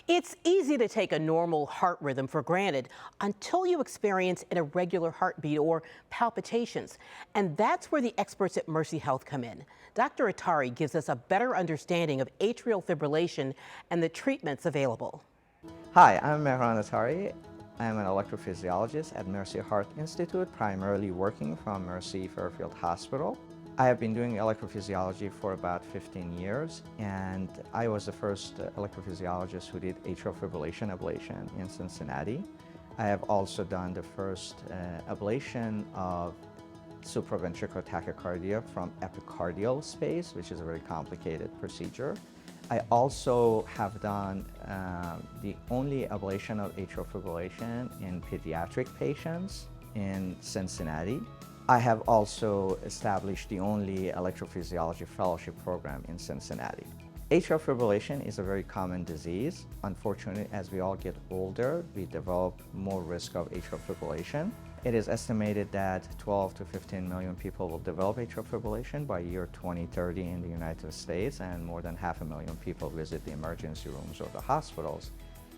It's easy to take a normal heart rhythm for granted until you experience an irregular heartbeat or palpitations. And that's where the experts at Mercy Health come in. Dr. Atari gives us a better understanding of atrial fibrillation and the treatments available. Hi, I'm Mehran Atari. I am an electrophysiologist at Mercy Heart Institute, primarily working from Mercy Fairfield Hospital. I have been doing electrophysiology for about 15 years, and I was the first electrophysiologist who did atrial fibrillation ablation in Cincinnati. I have also done the first ablation of supraventricular tachycardia from epicardial space, which is a very complicated procedure. I also have done the only ablation of atrial fibrillation in pediatric patients in Cincinnati. I have also established the only electrophysiology fellowship program in Cincinnati. Atrial fibrillation is a very common disease. Unfortunately, as we all get older, we develop more risk of atrial fibrillation. It is estimated that 12 to 15 million people will develop atrial fibrillation by year 2030 in the United States, and more than 500,000 people visit the emergency rooms or the hospitals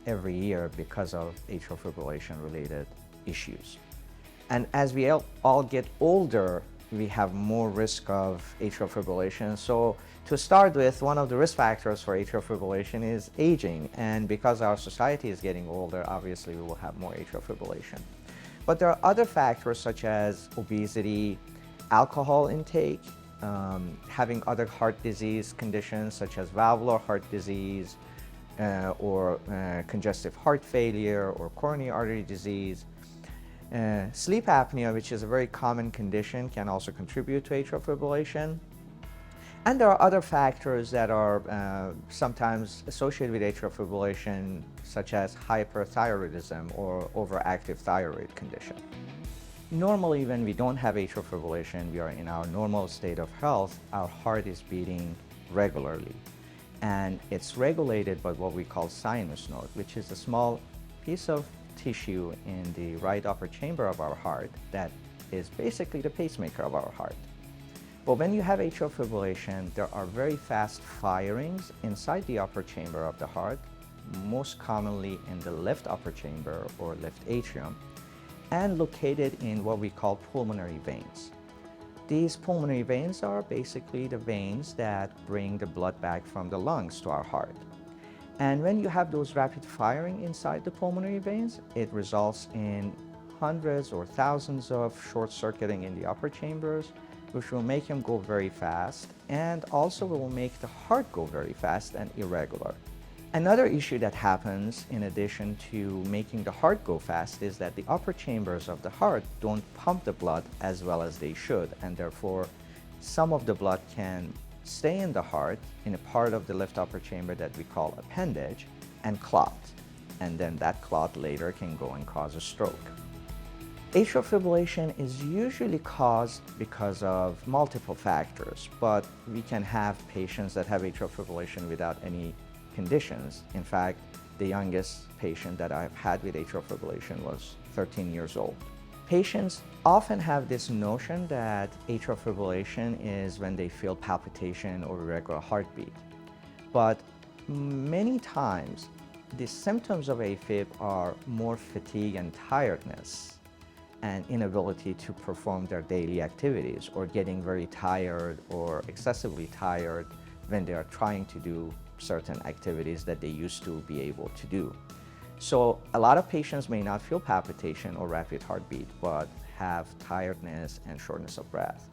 every year because of atrial fibrillation related issues. And as we all get older, we have more risk of atrial fibrillation. So to start with, one of the risk factors for atrial fibrillation is aging. And because our society is getting older, obviously we will have more atrial fibrillation. But there are other factors such as obesity, alcohol intake, having other heart disease conditions such as valvular heart disease, or congestive heart failure, or coronary artery disease. Sleep apnea, which is a very common condition, can also contribute to atrial fibrillation. And there are other factors that are sometimes associated with atrial fibrillation, such as hyperthyroidism or overactive thyroid condition. Normally, when we don't have atrial fibrillation, we are in our normal state of health, our heart is beating regularly. And it's regulated by what we call sinus node, which is a small piece of tissue in the right upper chamber of our heart that is basically the pacemaker of our heart. But when you have atrial fibrillation, there are very fast firings inside the upper chamber of the heart, most commonly in the left upper chamber or left atrium, and located in what we call pulmonary veins. These pulmonary veins are basically the veins that bring the blood back from the lungs to our heart. And when you have those rapid firing inside the pulmonary veins, it results in hundreds or thousands of short circuiting in the upper chambers, which will make them go very fast and also will make the heart go very fast and irregular. Another issue that happens in addition to making the heart go fast is that the upper chambers of the heart don't pump the blood as well as they should, and therefore some of the blood can stay in the heart in a part of the left upper chamber that we call appendage and clot. And then that clot later can go and cause a stroke. Atrial fibrillation is usually caused because of multiple factors, but we can have patients that have atrial fibrillation without any conditions. In fact, the youngest patient that I've had with atrial fibrillation was 13 years old. Patients often have this notion that atrial fibrillation is when they feel palpitation or irregular heartbeat. But many times, the symptoms of Afib are more fatigue and tiredness and inability to perform their daily activities, or getting very tired or excessively tired when they are trying to do certain activities that they used to be able to do. So a lot of patients may not feel palpitation or rapid heartbeat, but have tiredness and shortness of breath.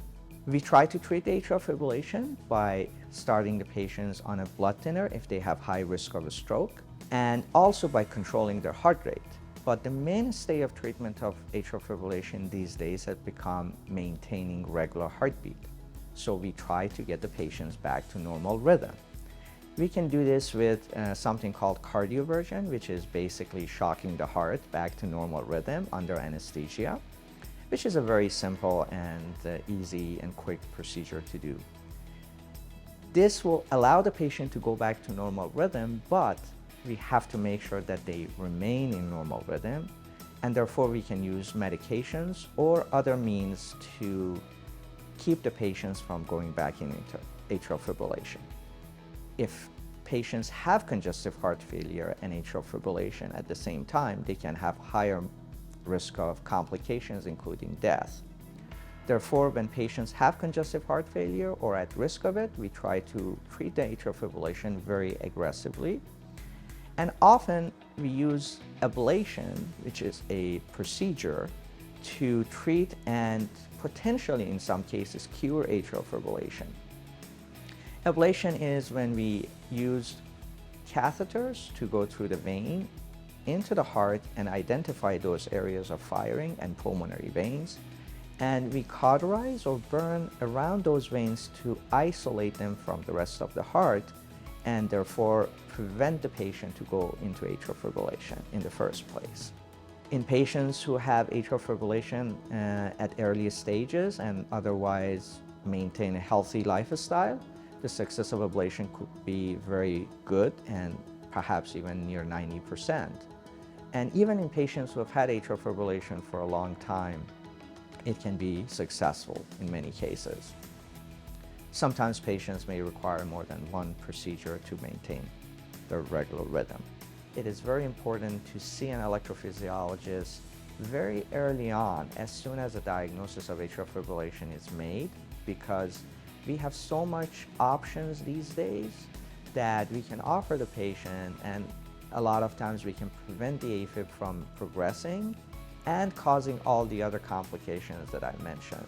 We try to treat atrial fibrillation by starting the patients on a blood thinner if they have high risk of a stroke, and also by controlling their heart rate. But the mainstay of treatment of atrial fibrillation these days has become maintaining regular heartbeat. So we try to get the patients back to normal rhythm. We can do this with something called cardioversion, which is basically shocking the heart back to normal rhythm under anesthesia, which is a very simple and easy and quick procedure to do. This will allow the patient to go back to normal rhythm, but we have to make sure that they remain in normal rhythm, and therefore we can use medications or other means to keep the patients from going back into atrial fibrillation. If patients have congestive heart failure and atrial fibrillation at the same time, they can have higher risk of complications, including death. Therefore, when patients have congestive heart failure or at risk of it, we try to treat the atrial fibrillation very aggressively. And often we use ablation, which is a procedure to treat and potentially in some cases cure atrial fibrillation. Ablation is when we use catheters to go through the vein into the heart and identify those areas of firing and pulmonary veins. And we cauterize or burn around those veins to isolate them from the rest of the heart and therefore prevent the patient to go into atrial fibrillation in the first place. In patients who have atrial fibrillation at early stages and otherwise maintain a healthy lifestyle, the success of ablation could be very good and perhaps even near 90%. And even in patients who have had atrial fibrillation for a long time, it can be successful in many cases. Sometimes patients may require more than one procedure to maintain their regular rhythm. It is very important to see an electrophysiologist very early on, as soon as a diagnosis of atrial fibrillation is made, because we have so much options these days that we can offer the patient, and a lot of times we can prevent the Afib from progressing and causing all the other complications that I mentioned.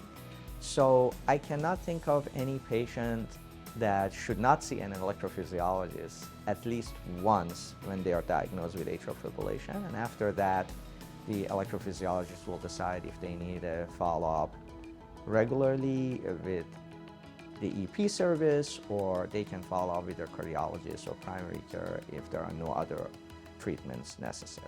So I cannot think of any patient that should not see an electrophysiologist at least once when they are diagnosed with atrial fibrillation, and after that the electrophysiologist will decide if they need a follow-up regularly with the EP service, or they can follow up with their cardiologist or primary care if there are no other treatments necessary.